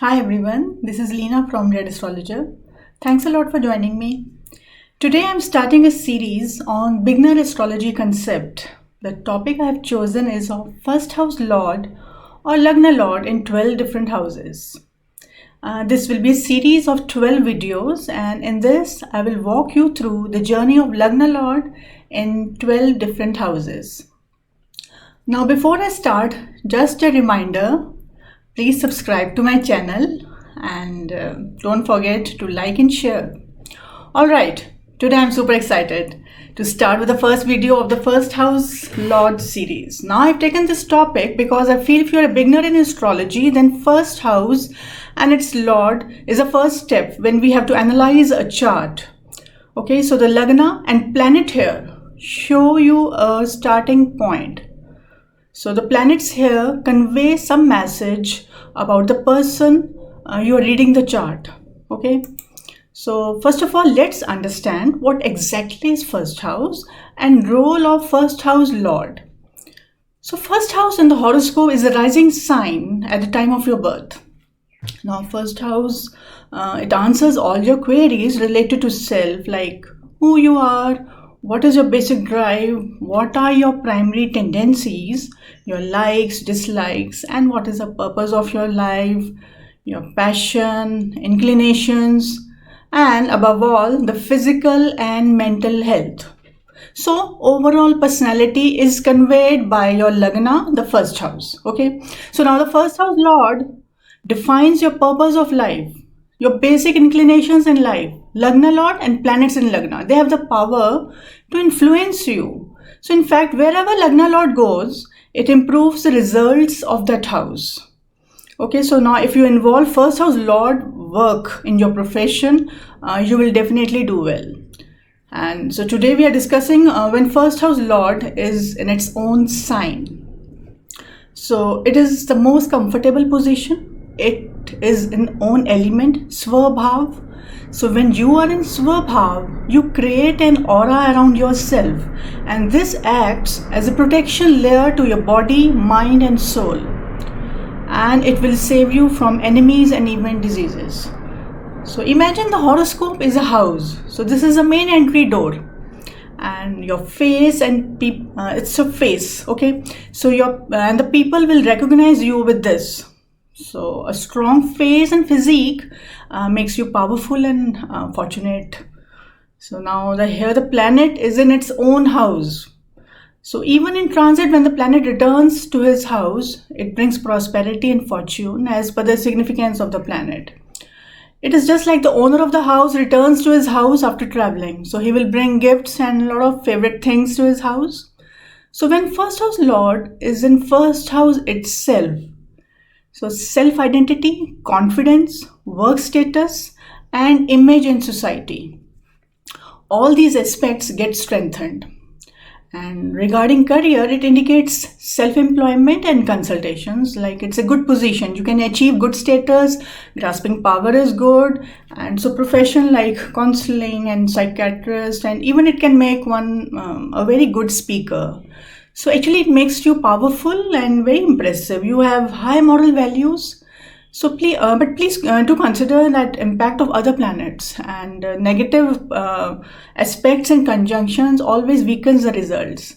Hi everyone, this is Leena from Red Astrologer. Thanks a lot for joining me. Today I'm starting a series on beginner astrology concept. The topic I have chosen is of first house lord or Lagna lord in 12 different houses. This will be a series of 12 videos, and in this I will walk you through the journey of Lagna lord in 12 different houses. Now before I start, just a reminder, please subscribe to my channel and don't forget to like and share. Alright, today I'm super excited to start with the first video of the First House Lord series. Now I've taken this topic because I feel if you're a beginner in astrology, then first house and its Lord is a first step when we have to analyze a chart. Okay, so the Lagna and planet here show you a starting point. So the planets here convey some message about the person you are reading the chart. Okay. So first of all, let's understand what exactly is first house and role of first house lord. So first house in the horoscope is a rising sign at the time of your birth. Now first house, it answers all your queries related to self, like who you are, what is your basic drive, what are your primary tendencies, your likes, dislikes, and what is the purpose of your life, your passion, inclinations, and above all, the physical and mental health. So overall personality is conveyed by your Lagna, the first house. Okay. So now the first house lord defines your purpose of life, your basic inclinations in life. Lagna lord and planets in Lagna, they have the power to influence you. So in fact, wherever Lagna lord goes, it improves the results of that house. Okay, so now if you involve first house lord work in your profession, you will definitely do well. And so today we are discussing when first house lord is in its own sign. So it is the most comfortable position. It is in own element, Svabhav. So when you are in Svabhav, you create an aura around yourself, and this acts as a protection layer to your body, mind and soul, and it will save you from enemies and even diseases. So imagine the horoscope is a house. So this is the main entry door, and your face and it's your face. Okay, so and the people will recognize you with this. So a strong face and physique makes you powerful and fortunate. So now here the planet is in its own house. So even in transit, when the planet returns to his house, it brings prosperity and fortune as per the significance of the planet. It is just like the owner of the house returns to his house after traveling. So he will bring gifts and a lot of favorite things to his house. So when first house lord is in first house itself, so self-identity, confidence, work status, and image in society, all these aspects get strengthened. And regarding career, it indicates self-employment and consultations, like it's a good position. You can achieve good status, grasping power is good, and so profession like counseling and psychiatrist, and even it can make one a very good speaker. So actually it makes you powerful and very impressive. You have high moral values. So please, do consider that impact of other planets, and negative aspects and conjunctions always weakens the results.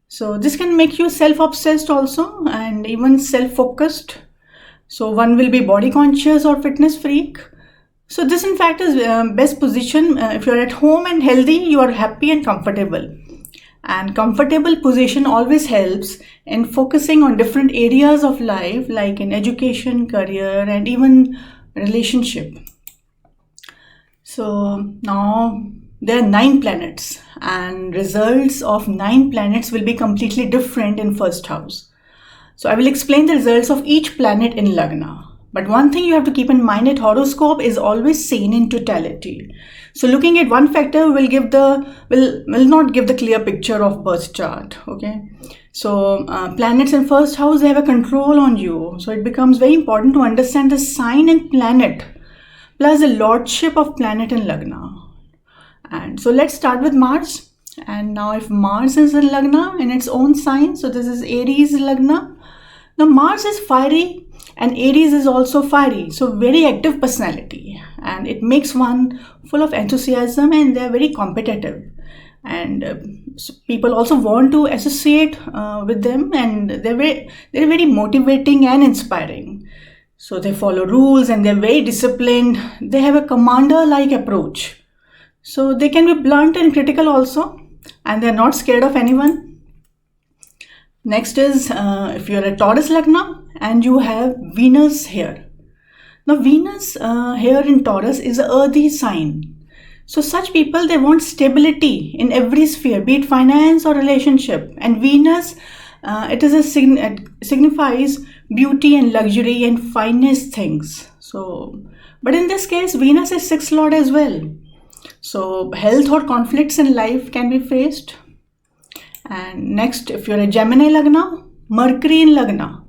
So this can make you self-obsessed also, and even self-focused. So one will be body conscious or fitness freak. So this in fact is best position. If you're at home and healthy, you are happy and comfortable. And comfortable position always helps in focusing on different areas of life, like in education, career, and even relationship. So now there are 9 planets, and results of 9 planets will be completely different in first house. So I will explain the results of each planet in Lagna. But one thing you have to keep in mind, that horoscope is always seen in totality. So looking at one factor will not give the clear picture of birth chart. Okay. So planets in first house, they have a control on you. So it becomes very important to understand the sign and planet, plus the lordship of planet in Lagna. And so let's start with Mars. And now if Mars is in Lagna in its own sign, so this is Aries Lagna. Now Mars is fiery And Aries is also fiery, so very active personality, and it makes one full of enthusiasm, and they're very competitive. And so people also want to associate with them, and they're very motivating and inspiring. So they follow rules and they're very disciplined. They have a commander-like approach. So they can be blunt and critical also, and they're not scared of anyone. Next is if you're a Taurus Lagna and you have Venus here. Now Venus here in Taurus is an earthy sign. So such people, they want stability in every sphere, be it finance or relationship. And Venus, it signifies beauty and luxury and finest things. So, but in this case, Venus is sixth lord as well. So health or conflicts in life can be faced. And next, if you're a Gemini Lagna, Mercury in Lagna.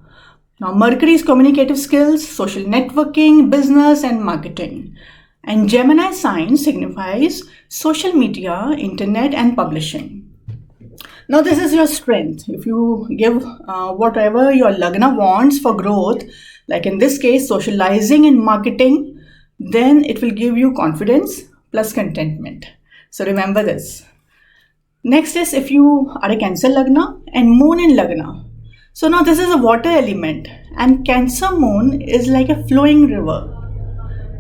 Now Mercury is communicative skills, social networking, business and marketing. And Gemini sign signifies social media, internet and publishing. Now this is your strength. If you give whatever your Lagna wants for growth, like in this case socializing and marketing, then it will give you confidence plus contentment. So remember this. Next is if you are a Cancer Lagna and Moon in Lagna. So now this is a water element, and Cancer Moon is like a flowing river.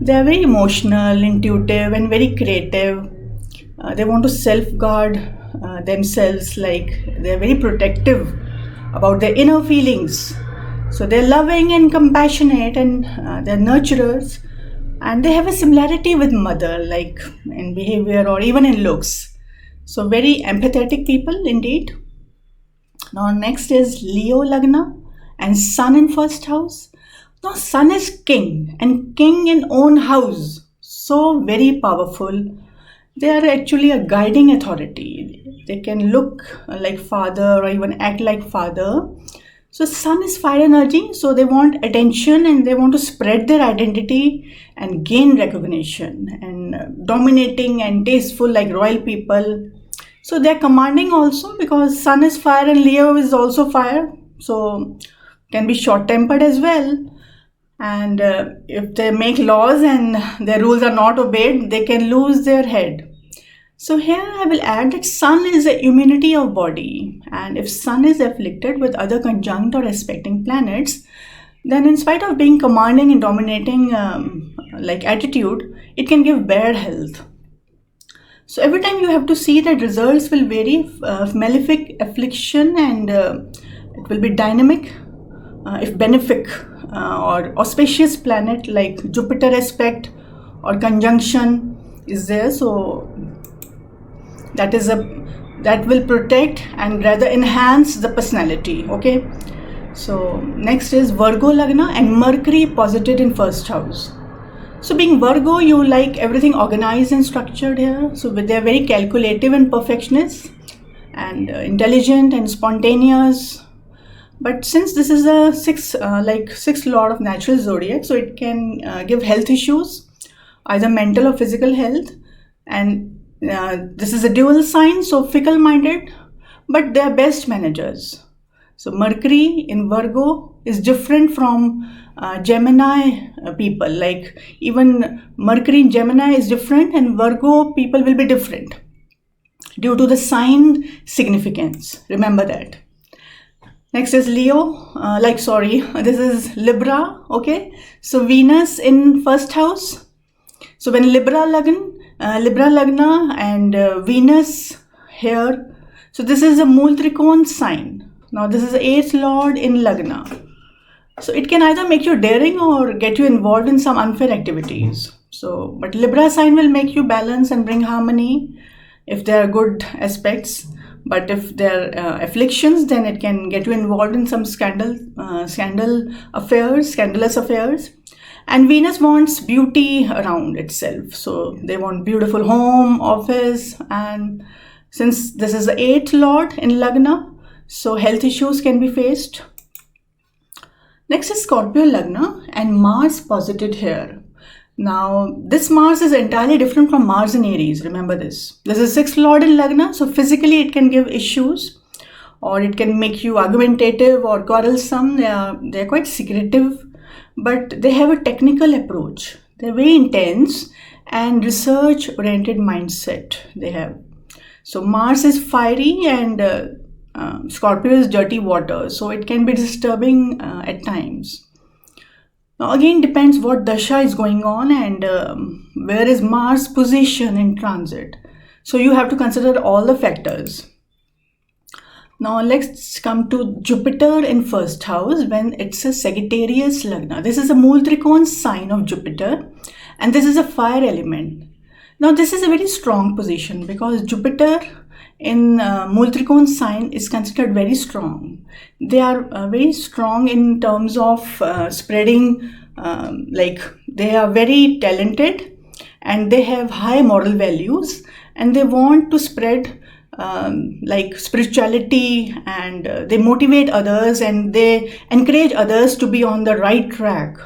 They are very emotional, intuitive and very creative. They want to self-guard themselves, like they're very protective about their inner feelings. So they're loving and compassionate, and they're nurturers, and they have a similarity with mother, like in behavior or even in looks. So very empathetic people indeed. Now next is Leo Lagna and Sun in first house. Now Sun is king, and king in own house, so very powerful. They are actually a guiding authority. They can look like father or even act like father. So Sun is fire energy, so they want attention and they want to spread their identity and gain recognition, and dominating and tasteful like royal people. So they're commanding also, because Sun is fire and Leo is also fire, so can be short-tempered as well. And if they make laws and their rules are not obeyed, they can lose their head. So here I will add that Sun is the immunity of body, and if Sun is afflicted with other conjunct or aspecting planets, then in spite of being commanding and dominating like attitude, it can give bad health. So every time you have to see that results will vary, malefic affliction, and it will be dynamic if benefic or auspicious planet like Jupiter aspect or conjunction is there. So that will protect and rather enhance the personality. Okay. So next is Virgo Lagna and Mercury posited in first house. So being Virgo, you like everything organized and structured here. So they're very calculative and perfectionist, and intelligent and spontaneous. But since this is a sixth lord of natural zodiac, so it can give health issues, either mental or physical health. And this is a dual sign, so fickle-minded, but they are best managers. So Mercury in Virgo is different from Gemini people. Like even Mercury in Gemini is different, and Virgo people will be different due to the sign significance. Remember that. Next is Leo, this is Libra. Okay, so Venus in first house. So when Libra Lagna and Venus here, so this is a Mool Trikon sign. Now this is the 8th lord in Lagna. So it can either make you daring or get you involved in some unfair activities. So, but Libra sign will make you balance and bring harmony if there are good aspects. But if there are afflictions, then it can get you involved in some scandalous affairs. And Venus wants beauty around itself. So they want beautiful home, office, and since this is the 8th lord in Lagna, so health issues can be faced. Next is Scorpio Lagna and Mars posited here. Now, this Mars is entirely different from Mars in Aries. Remember this. This is 6th lord in Lagna, so physically it can give issues, or it can make you argumentative or quarrelsome. They are quite secretive, but they have a technical approach. They're very intense and research oriented mindset they have. So Mars is fiery and Scorpio is dirty water, so it can be disturbing at times. Now again, depends what dasha is going on and where is Mars position in transit. So you have to consider all the factors. Now let's come to Jupiter in first house when it's a Sagittarius Lagna. This is a Mool Trikon sign of Jupiter and this is a fire element. Now this is a very strong position because Jupiter in Mool Trikon sign is considered very strong. They are very strong in terms of spreading, like they are very talented and they have high moral values and they want to spread like spirituality and they motivate others and they encourage others to be on the right track.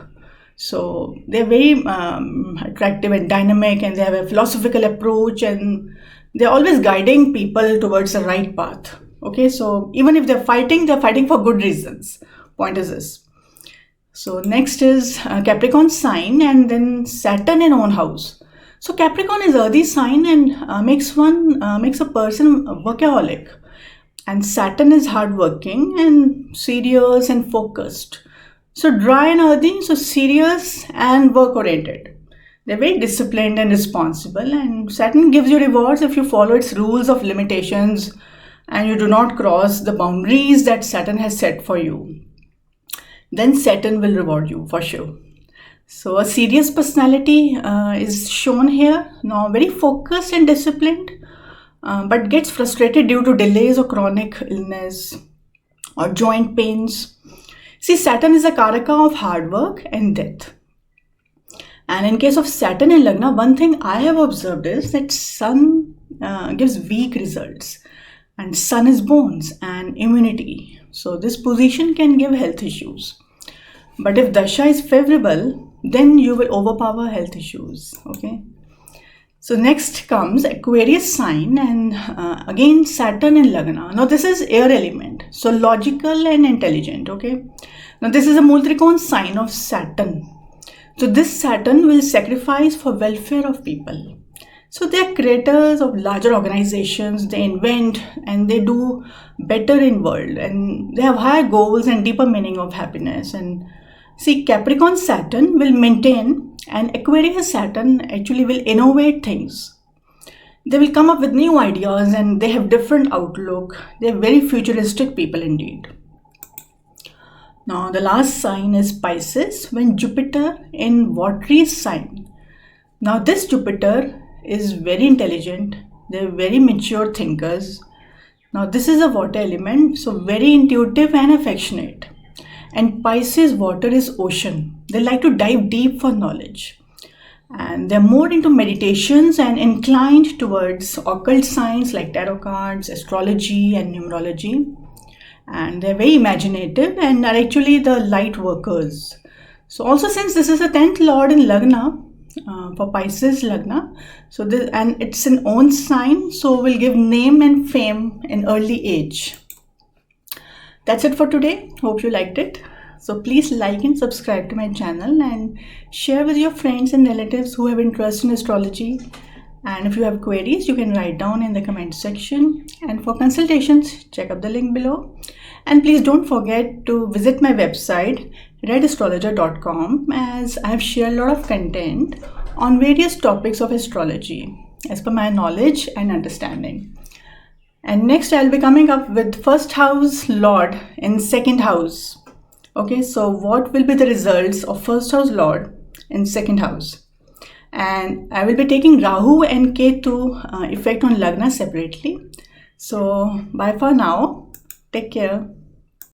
So they're very attractive and dynamic and they have a philosophical approach and they're always guiding people towards the right path. Okay, so even if they're fighting for good reasons. Point is this. So next is Capricorn sign and then Saturn in own house. So Capricorn is earthy sign and makes a person a workaholic. And Saturn is hardworking and serious and focused. So dry and earthy, so serious and work oriented. They're very disciplined and responsible, and Saturn gives you rewards if you follow its rules of limitations and you do not cross the boundaries that Saturn has set for you. Then Saturn will reward you for sure. So a serious personality is shown here. Now very focused and disciplined, but gets frustrated due to delays or chronic illness or joint pains. See, Saturn is a karaka of hard work and death. And in case of Saturn in Lagna, one thing I have observed is that Sun gives weak results. And Sun is bones and immunity. So this position can give health issues. But if Dasha is favorable, then you will overpower health issues. Okay. So next comes Aquarius sign and again Saturn in Lagna. Now this is air element. So logical and intelligent. Okay. Now this is a Mool Trikon sign of Saturn. So this Saturn will sacrifice for welfare of people. So they are creators of larger organizations, they invent and they do better in world and they have higher goals and deeper meaning of happiness. And see, Capricorn Saturn will maintain and Aquarius Saturn actually will innovate things. They will come up with new ideas and they have different outlook. They are very futuristic people indeed. Now the last sign is Pisces when Jupiter in watery sign. Now this Jupiter is very intelligent. They're very mature thinkers. Now this is a water element, so very intuitive and affectionate. And Pisces water is ocean. They like to dive deep for knowledge. And they're more into meditations and inclined towards occult science like tarot cards, astrology and numerology. And they're very imaginative and are actually the light workers. So also since this is a 10th lord in Lagna, for Pisces Lagna, so this, and it's an own sign, so will give name and fame in early age. That's it for today. Hope you liked it. So please like and subscribe to my channel and share with your friends and relatives who have interest in astrology. And if you have queries, you can write down in the comment section. And for consultations, check up the link below. And please don't forget to visit my website redastrologer.com as I have shared a lot of content on various topics of astrology as per my knowledge and understanding. And next I'll be coming up with first house lord in second house. Okay, so what will be the results of first house lord in second house? And I will be taking Rahu and Ketu effect on Lagna separately. So bye for now. Take care.